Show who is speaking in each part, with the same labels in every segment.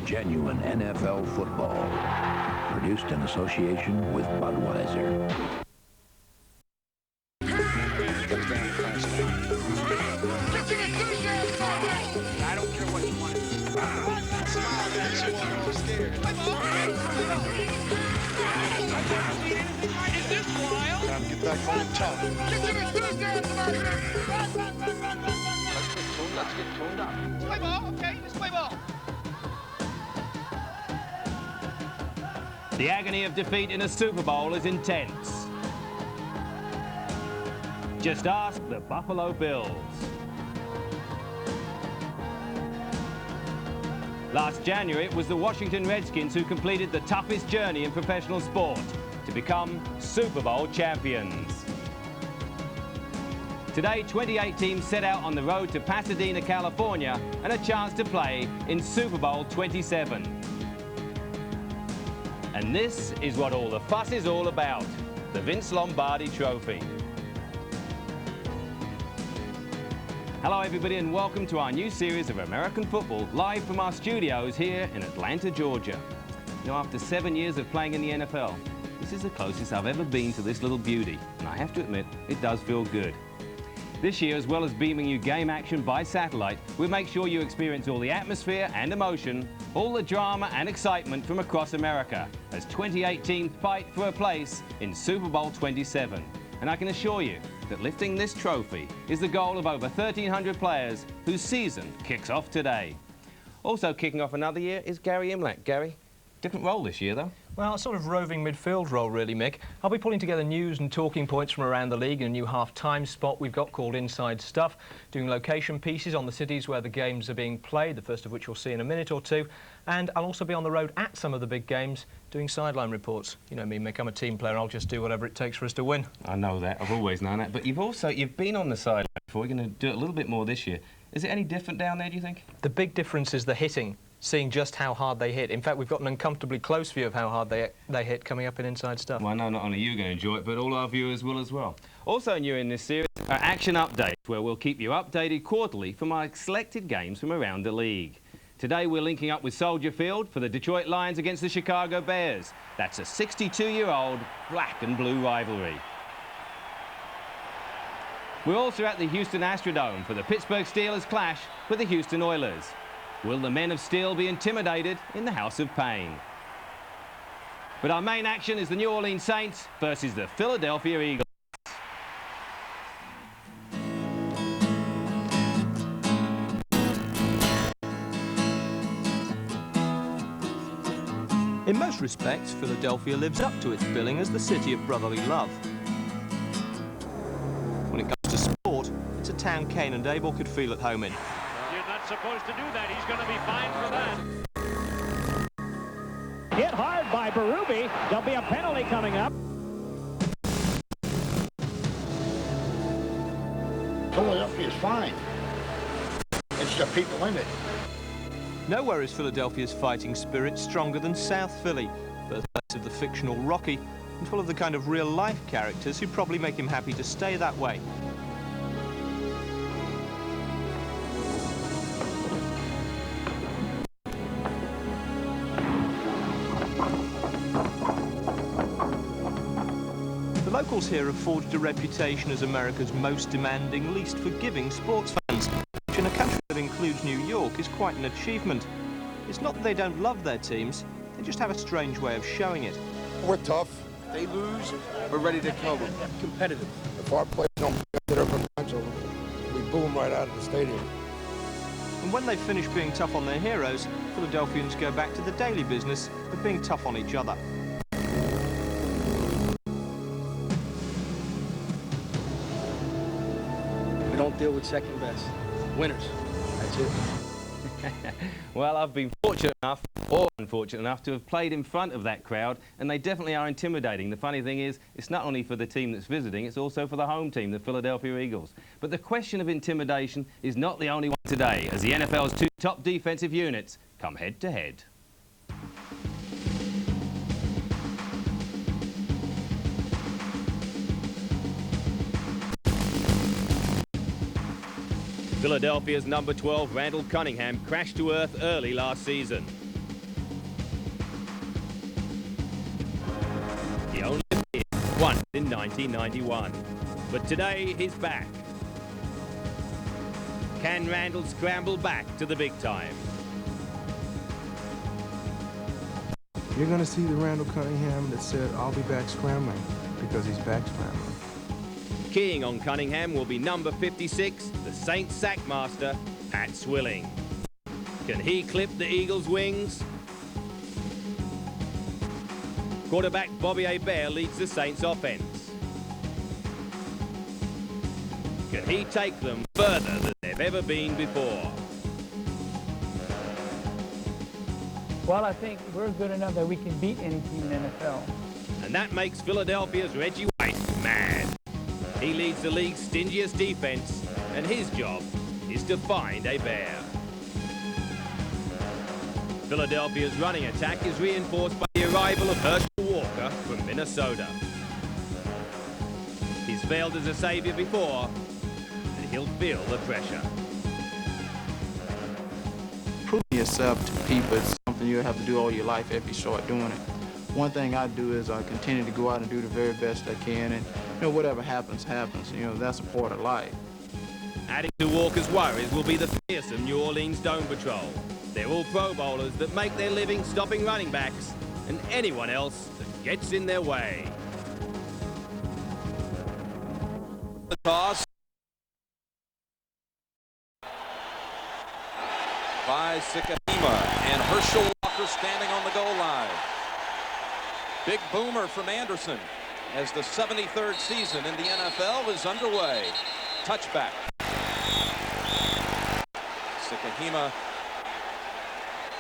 Speaker 1: genuine NFL football. Produced in association with Budweiser.
Speaker 2: I don't care what you want to do. Smile that you are all scared. Is this wild? Time to get back on the top.
Speaker 3: Let's get tuned up.
Speaker 2: Play ball, okay? Let's play ball.
Speaker 4: The agony of defeat in a Super Bowl is intense. Just ask the Buffalo Bills. Last January, it was the Washington Redskins who completed the toughest journey in professional sport to become Super Bowl champions. Today, 28 teams set out on the road to Pasadena, California, and a chance to play in Super Bowl 27. And this is what all the fuss is all about, the Vince Lombardi Trophy. Hello everybody and welcome to our new series of American football live from our studios here in Atlanta, Georgia. You know, after 7 years of playing in the NFL, this is the closest I've ever been to this little beauty, and I have to admit, it does feel good. This year, as well as beaming you game action by satellite, we'll make sure you experience all the atmosphere and emotion, all the drama and excitement from across America as 28 teams fight for a place in Super Bowl 27. And I can assure you that lifting this trophy is the goal of over 1,300 players whose season kicks off today. Also kicking off another year is Gary Imlach. Gary, different role this year though.
Speaker 5: Well, a sort of roving midfield role, really, Mick. I'll be pulling together news and talking points from around the league in a new half-time spot we've got called Inside Stuff, doing location pieces on the cities where the games are being played, the first of which you'll see in a minute or two. And I'll also be on the road at some of the big games doing sideline reports. You know me, Mick, I'm a team player. I'll just do whatever it takes for us to win.
Speaker 4: I know that. I've always known that. But you've been on the sideline before. You're going to do it a little bit more this year. Is it any different down there, do you think?
Speaker 5: The big difference is the hitting. Seeing just how hard they hit. In fact, we've got an uncomfortably close view of how hard they hit coming up in Inside Stuff.
Speaker 4: Well, I know not only you are going to enjoy it, but all our viewers will as well. Also new in this series are Action Updates, where we'll keep you updated quarterly from our selected games from around the league. Today we're linking up with Soldier Field for the Detroit Lions against the Chicago Bears. That's a 62-year-old black and blue rivalry. We're also at the Houston Astrodome for the Pittsburgh Steelers clash with the Houston Oilers. Will the men of steel be intimidated in the House of Pain? But our main action is the New Orleans Saints versus the Philadelphia Eagles.
Speaker 5: In most respects, Philadelphia lives up to its billing as the city of brotherly love. When it comes to sport, it's a town Cain and Abel could feel at home in.
Speaker 6: You're not supposed to do that. He's going to be fined for that.
Speaker 7: Hit hard by Berube. There'll be a penalty coming up.
Speaker 8: Philadelphia is fine. It's the people in it.
Speaker 5: Nowhere is Philadelphia's fighting spirit stronger than South Philly, birthplace of the fictional Rocky, and full of the kind of real-life characters who probably make him happy to stay that way. The locals here have forged a reputation as America's most demanding, least forgiving sports fans, which in a country that includes New York is quite an achievement. It's not that they don't love their teams, they just have a strange way of showing it.
Speaker 8: We're tough. They lose, we're ready to kill them. Competitive. If our players don't get over the we boo them right out of the stadium.
Speaker 5: And when they finish being tough on their heroes, Philadelphians go back to the daily business of being tough on each other.
Speaker 9: We don't deal with second best. Winners. That's it.
Speaker 4: Well, I've been fortunate enough, or unfortunate enough, to have played in front of that crowd, and they definitely are intimidating. The funny thing is, it's not only for the team that's visiting, it's also for the home team, the Philadelphia Eagles. But the question of intimidation is not the only one today, as the NFL's two top defensive units come head-to-head. Philadelphia's number 12, Randall Cunningham, crashed to earth early last season. once in 1991. But today he's back. Can Randall scramble back to the big time?
Speaker 3: You're going to see the Randall Cunningham that said, "I'll be back scrambling," because he's back scrambling.
Speaker 4: Keying on Cunningham will be number 56, the Saints sackmaster, Pat Swilling. Can he clip the Eagles' wings? Quarterback Bobby Hebert leads the Saints offense. Can he take them further than they've ever been before?
Speaker 10: Well, I think we're good enough that we can beat any team in the NFL.
Speaker 4: And that makes Philadelphia's Reggie White mad. He leads the league's stingiest defense, and his job is to find a bear. Philadelphia's running attack is reinforced by the arrival of Hwalker from Minnesota. He's failed as a savior before, and he'll feel the pressure.
Speaker 11: Proving yourself to people is something you have to do all your life if you start doing it. One thing I do is I continue to go out and do the very best I can, and whatever happens, happens. That's a part of life.
Speaker 4: Adding to Walker's worries will be the fearsome New Orleans Dome Patrol. They're all Pro Bowlers that make their living stopping running backs and anyone else that gets in their way.
Speaker 12: The toss by Sikahema, and Herschel Walker standing on the goal line. Big boomer from Anderson as the 73rd season in the NFL is underway. Touchback. Sikahema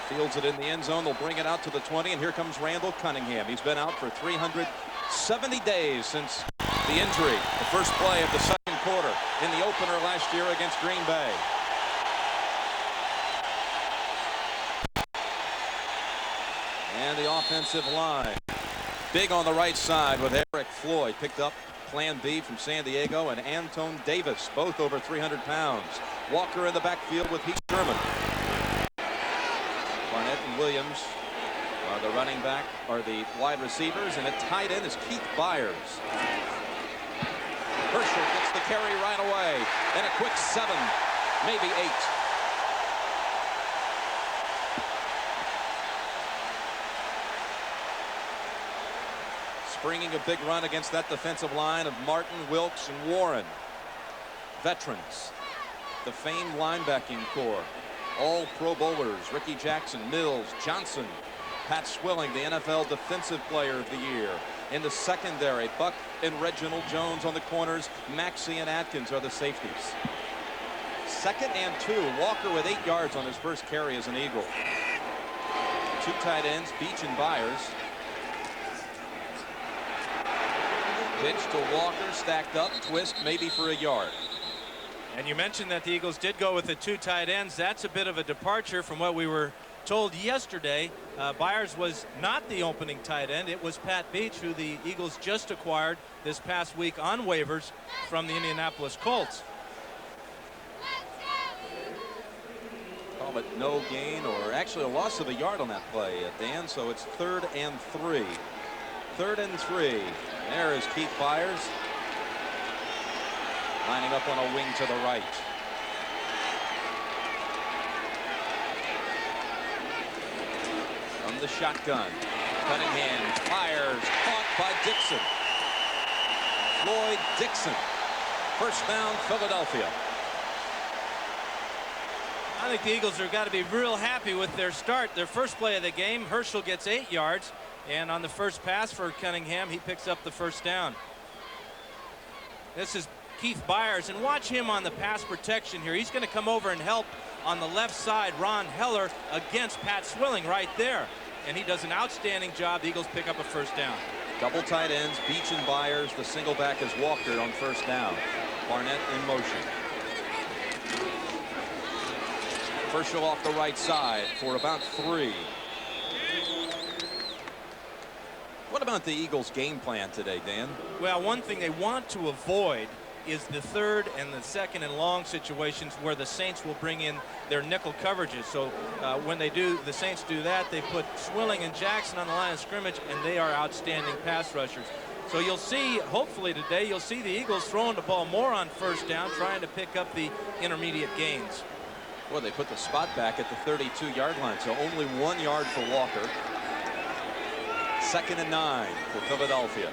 Speaker 12: fields it in the end zone. They'll bring it out to the 20, and here comes Randall Cunningham. He's been out for 370 days since the injury. The first play of the second quarter in the opener last year against Green Bay. And the offensive line. Big on the right side with Eric Floyd. Picked up Plan B from San Diego, and Antone Davis, both over 300 pounds. Walker in the backfield with Heath Sherman. Barnett and Williams are the running back, are the wide receivers, and at tight end is Keith Byers. Herschel gets the carry right away, and a quick 7, maybe 8. Springing a big run against that defensive line of Martin, Wilkes, and Warren. Veterans. The famed linebacking core. All Pro Bowlers. Ricky Jackson, Mills, Johnson, Pat Swilling, the NFL Defensive Player of the Year. In the secondary, Buck and Reginald Jones on the corners. Maxey and Atkins are the safeties. 2nd and 2. Walker with 8 yards on his first carry as an Eagle. 2 tight ends, Beach and Byers. Pitch to Walker, stacked up, twist, maybe for a yard.
Speaker 13: And you mentioned that the Eagles did go with the 2 tight ends. That's a bit of a departure from what we were told yesterday. Byers was not the opening tight end. It was Pat Beach, who the Eagles just acquired this past week on waivers from the Indianapolis Colts.
Speaker 12: Call it no gain, or actually a loss of a yard on that play, Dan. So it's 3rd and 3. 3rd and 3. There is Keith Byers lining up on a wing to the right. From the shotgun, Cunningham fires, caught by Dixon. Floyd Dixon. First down, Philadelphia.
Speaker 13: I think the Eagles are got to be real happy with their start. Their first play of the game, Herschel gets 8 yards. And on the first pass for Cunningham, he picks up the first down. This is Keith Byers, and watch him on the pass protection here. He's going to come over and help on the left side, Ron Heller, against Pat Swilling right there. And he does an outstanding job. The Eagles pick up a first down.
Speaker 12: Double tight ends, Beach and Byers. The single back is Walker on first down. Barnett in motion. Herschel off the right side for about 3. What about the Eagles' game plan today, Dan?
Speaker 13: Well, one thing they want to avoid is the 3rd and the 2nd and long situations where the Saints will bring in their nickel coverages. So when the Saints do that, they put Swilling and Jackson on the line of scrimmage, and they are outstanding pass rushers. So you'll see, hopefully today, you'll see the Eagles throwing the ball more on first down, trying to pick up the intermediate gains.
Speaker 12: Well, they put the spot back at the 32-yard line, so only 1 yard for Walker. 2nd and 9 for Philadelphia.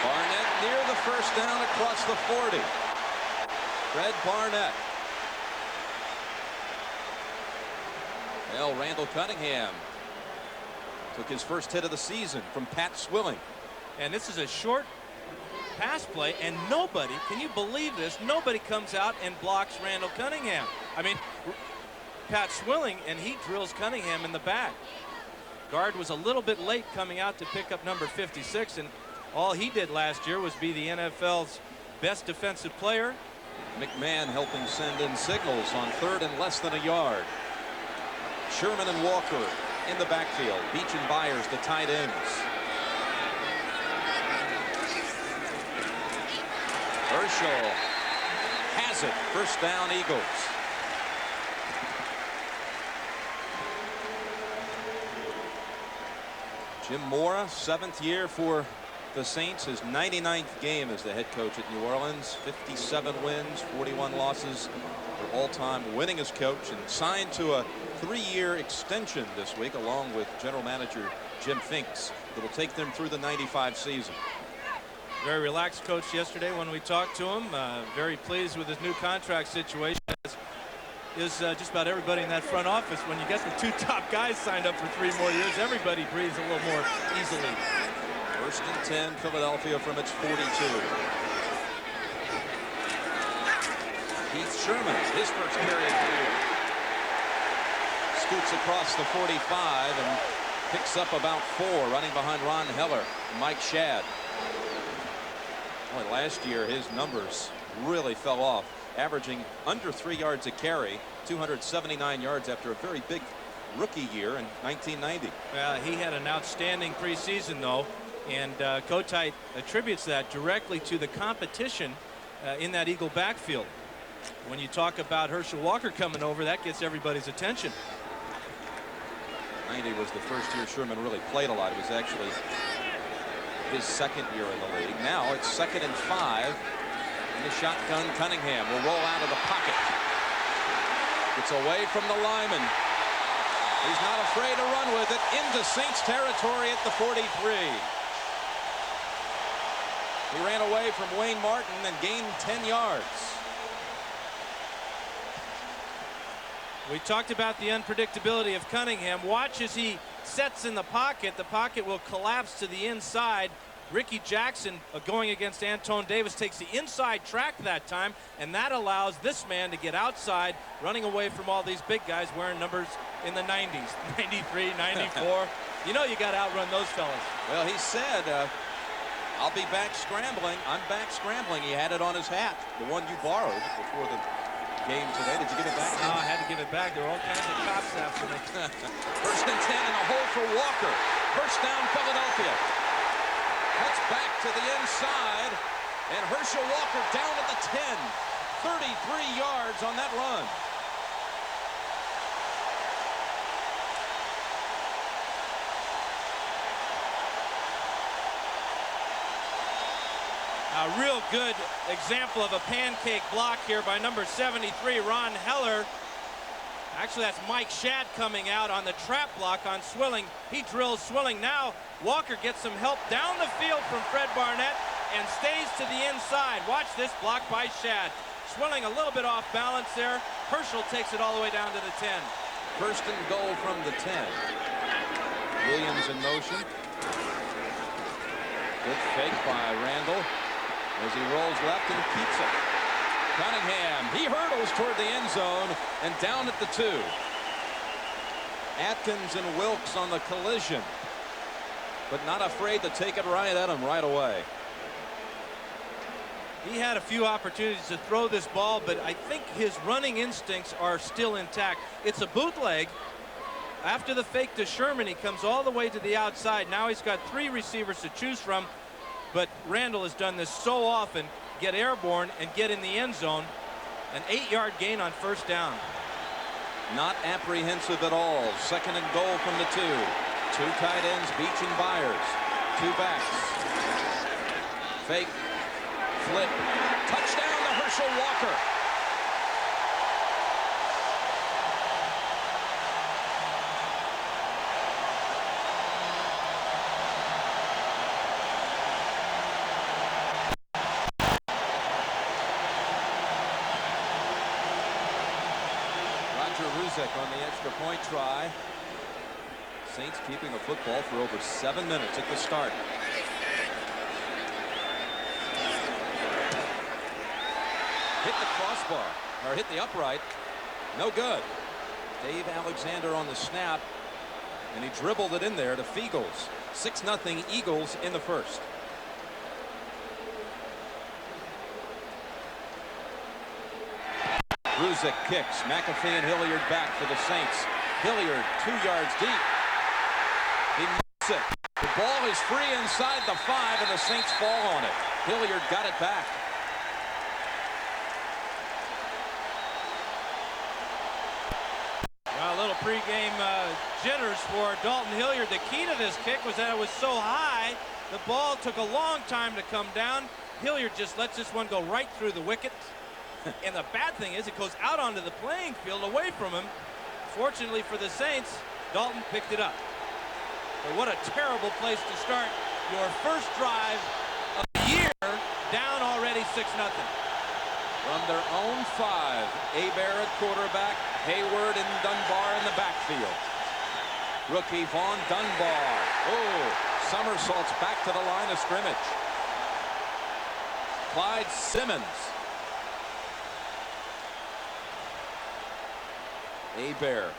Speaker 12: Barnett near the first down across the 40. Fred Barnett. Well, Randall Cunningham took his first hit of the season from Pat Swilling.
Speaker 13: And this is a short pass play, and nobody, can you believe this, nobody comes out and blocks Randall Cunningham. I mean, Pat Swilling, and he drills Cunningham in the back. Guard was a little bit late coming out to pick up number 56, and all he did last year was be the NFL's best defensive player.
Speaker 12: McMahon helping send in signals on 3rd and less than a yard. Sherman and Walker in the backfield. Beach and Byers, the tight ends. Herschel has it. First down, Eagles. Jim Mora, 7th year for the Saints, his 99th game as the head coach at New Orleans. 57 wins, 41 losses. Their all-time winningest coach, and signed to a 3-year extension this week along with general manager Jim Finks that will take them through the 95 season.
Speaker 13: Very relaxed coach yesterday when we talked to him. Very pleased with his new contract situation. Is just about everybody in that front office. When you get the 2 top guys signed up for 3 more years, everybody breathes a little more easily.
Speaker 12: 1st and 10, Philadelphia from its 42. Keith Sherman, his first carry of the year. Scoots across the 45 and picks up about 4, running behind Ron Heller and Mike Shadd. Boy, last year his numbers really fell off, averaging under 3 yards a carry, 279 yards after a very big rookie year in 1990.
Speaker 13: He had an outstanding preseason, though, and Kotite attributes that directly to the competition in that Eagle backfield. When you talk about Herschel Walker coming over, that gets everybody's attention.
Speaker 12: 90 was the first year Sherman really played a lot. It was actually his 2nd year in the league. Now it's 2nd and 5. In the shotgun, Cunningham will roll out of the pocket. It's away from the lineman. He's not afraid to run with it into Saints territory at the 43. He ran away from Wayne Martin and gained 10 yards.
Speaker 13: We talked about the unpredictability of Cunningham. Watch as he sets in the pocket. The pocket will collapse to the inside. Ricky Jackson, going against Antone Davis, takes the inside track that time, and that allows this man to get outside, running away from all these big guys wearing numbers in the 90s, 93, 94. You know you got to outrun those fellas.
Speaker 12: Well, he said, I'll be back scrambling. I'm back scrambling. He had it on his hat, the one you borrowed before the game today. Did you give it back?
Speaker 13: No, I had to give it back. There were all kinds of cops after me.
Speaker 12: 1st and 10 and a hole for Walker. First down, Philadelphia. Cuts back to the inside, and Herschel Walker down at the 10. 33 yards on that run.
Speaker 13: A real good example of a pancake block here by number 73, Ron Heller. Actually, that's Mike Shadd coming out on the trap block on Swilling. He drills Swilling. Now Walker gets some help down the field from Fred Barnett and stays to the inside. Watch this block by Shadd. Swilling a little bit off balance there. Herschel takes it all the way down to the 10.
Speaker 12: 1st and goal from the 10. Williams in motion. Good fake by Randall as he rolls left and keeps it. Cunningham, he hurdles toward the end zone and down at the 2. Atkins and Wilkes on the collision, but not afraid to take it right at him right away.
Speaker 13: He had a few opportunities to throw this ball, but I think his running instincts are still intact. It's a bootleg. After the fake to Sherman, he comes all the way to the outside. Now he's got 3 receivers to choose from, but Randall has done this so often. Get airborne and get in the end zone. An 8-yard gain on first down.
Speaker 12: Not apprehensive at all. Second and goal from the 2. 2 tight ends, Beach and Byers. 2 backs. Fake. Flip. Touchdown to Herschel Walker. On the extra point try. Saints keeping the football for over 7 minutes at the start. Hit the crossbar, or hit the upright. No good. Dave Alexander on the snap, and he dribbled it in there to Feagles. 6-0 Eagles in the first. Ruzek kicks. McAfee and Hilliard back for the Saints. Hilliard 2 yards deep. He missed it. The ball is free inside the 5, and the Saints fall on it. Hilliard got it back.
Speaker 13: Well, a little pregame jitters for Dalton Hilliard. The key to this kick was that it was so high, the ball took a long time to come down. Hilliard just lets this one go right through the wicket. And the bad thing is it goes out onto the playing field away from him. Fortunately for the Saints, Dalton picked it up. But what a terrible place to start your first drive of the year, down already 6-0.
Speaker 12: From their own 5, Hebert at quarterback, Hayward and Dunbar in the backfield. Rookie Vaughn Dunbar. Oh, somersaults back to the line of scrimmage. Clyde Simmons. Hebert,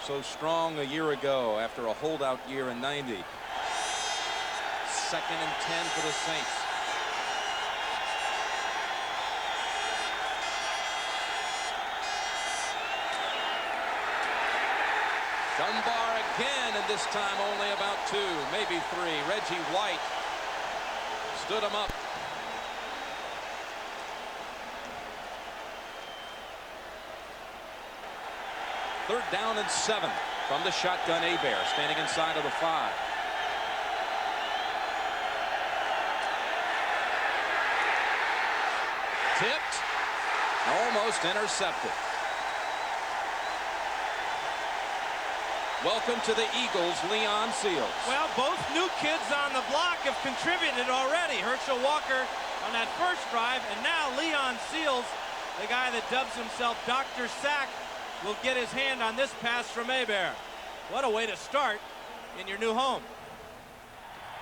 Speaker 12: so strong a year ago after a holdout year in '90. 2nd and 10 for the Saints. Dunbar again, and this time only about 2, maybe 3. Reggie White stood him up. Third down and 7 from the shotgun. Hebert standing inside of the 5. Tipped, almost intercepted. Welcome to the Eagles, Leon Seals.
Speaker 13: Well, both new kids on the block have contributed already. Herschel Walker on that first drive, and now Leon Seals, the guy that dubs himself Dr. Sack, will get his hand on this pass from Hebert. What a way to start in your new home.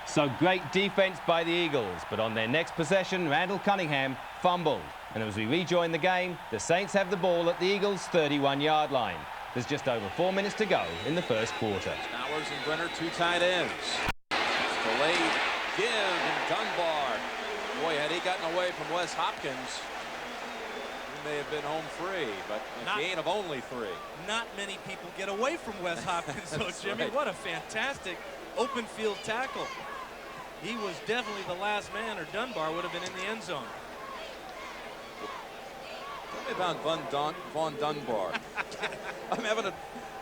Speaker 4: So great defense by the Eagles, but on their next possession, Randall Cunningham fumbled. And as we rejoin the game, the Saints have the ball at the Eagles' 31-yard line. There's just over 4 minutes to go in the first quarter.
Speaker 12: Bowers and Brenner, 2 tight ends. Delayed give, and Dunbar. Boy, had he gotten away from Wes Hopkins, may have been home free, but a gain of only 3.
Speaker 13: Not many people get away from Wes Hopkins, so Jimmy, right. What a fantastic open field tackle. He was definitely the last man, or Dunbar would have been in the end zone.
Speaker 12: Tell me about Vaughn Dunbar. I'm having a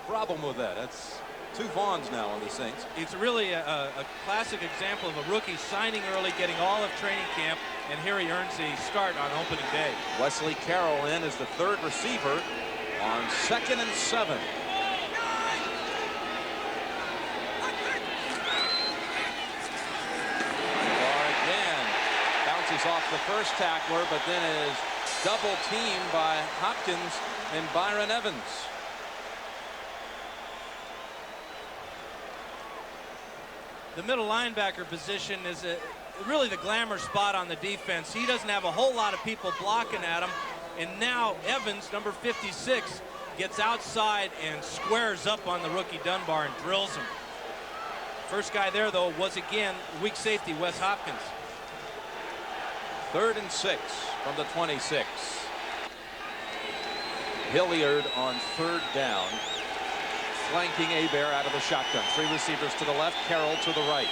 Speaker 12: problem with that. That's 2 Vaughns now on the Saints.
Speaker 13: It's really a classic example of a rookie signing early, getting all of training camp, and here he earns the start on opening day.
Speaker 12: Wesley Carroll in as the 3rd receiver on 2nd and 7. Again, bounces off the first tackler, but then is double teamed by Hopkins and Byron Evans.
Speaker 13: The middle linebacker position is really the glamour spot on the defense. He doesn't have a whole lot of people blocking at him. And now Evans, number 56, gets outside and squares up on the rookie Dunbar and drills him. First guy there, though, was again weak safety Wes Hopkins.
Speaker 12: 3rd and 6 from the 26. Hilliard on 3rd down, flanking Hebert out of the shotgun. 3 receivers to the left, Carroll to the right.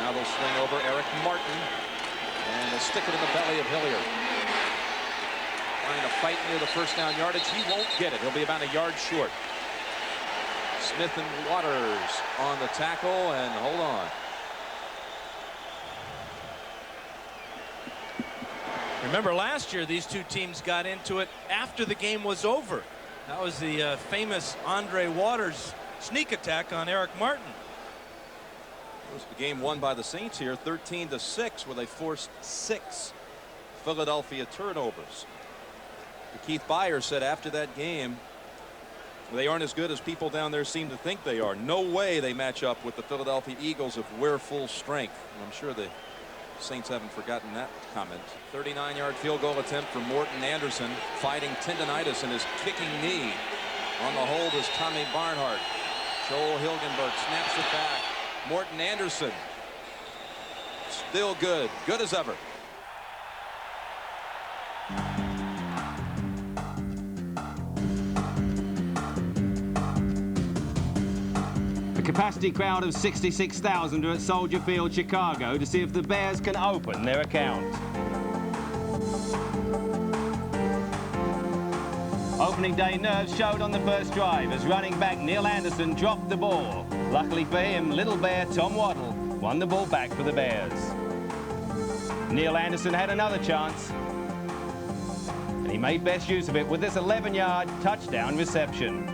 Speaker 12: Now they'll swing over Eric Martin, and they'll stick it in the belly of Hilliard. trying to fight near the first down yardage. He won't get it. He'll be about a yard short. Smith and Waters on the tackle, and hold on.
Speaker 13: Remember last year, these two teams got into it after the game was over. That was the famous Andre Waters sneak attack on Eric Martin.
Speaker 12: It was the game won by the Saints here, 13-6, where they forced 6 Philadelphia turnovers. Keith Byers said after that game, they aren't as good as people down there seem to think they are. No way they match up with the Philadelphia Eagles if we're full strength. And I'm sure the Saints haven't forgotten that comment. 39-yard field goal attempt for Morton Anderson, fighting tendonitis in his kicking knee. On the hold is Tommy Barnhart. Joel Hilgenberg snaps it back. Morton Anderson still good as ever.
Speaker 4: A capacity crowd of 66,000 are at Soldier Field, Chicago, to see if the Bears can open their account. Opening day nerves showed on the first drive as running back Neil Anderson dropped the ball. Luckily for him, little Bear Tom Waddle won the ball back for the Bears. Neil Anderson had another chance, and he made best use of it with this 11-yard touchdown reception.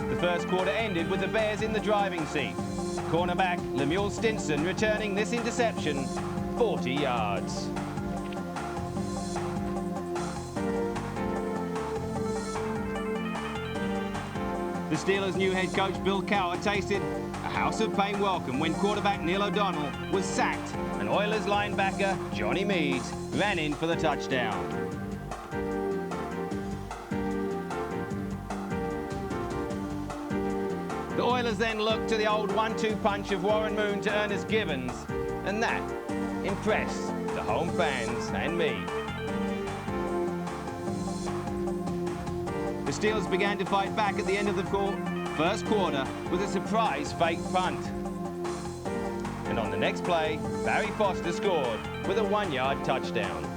Speaker 4: The first quarter ended with the Bears in the driving seat. Cornerback Lemuel Stinson returning this interception 40 yards. The Steelers' new head coach Bill Cowher tasted a house of pain welcome when quarterback Neil O'Donnell was sacked and Oilers linebacker Johnny Meades ran in for the touchdown. The Oilers then looked to the old 1-2 punch of Warren Moon to Ernest Givens, and that impressed the home fans and me. The Steelers began to fight back at the end of the first quarter with a surprise fake punt. And on the next play, Barry Foster scored with a 1-yard touchdown.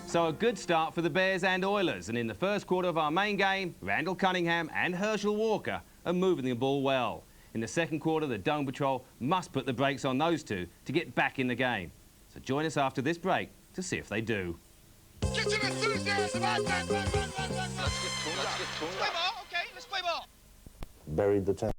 Speaker 4: So a good start for the Bears and Oilers, and in the first quarter of our main game, Randall Cunningham and Herschel Walker are moving the ball well. In the second quarter, the Dome Patrol must put the brakes on those two to get back in the game. So join us after this break to see if they do.
Speaker 2: Get some enthusiasm out there! Let's get tuned up. Play ball, okay? Let's play ball.
Speaker 14: Buried the 10.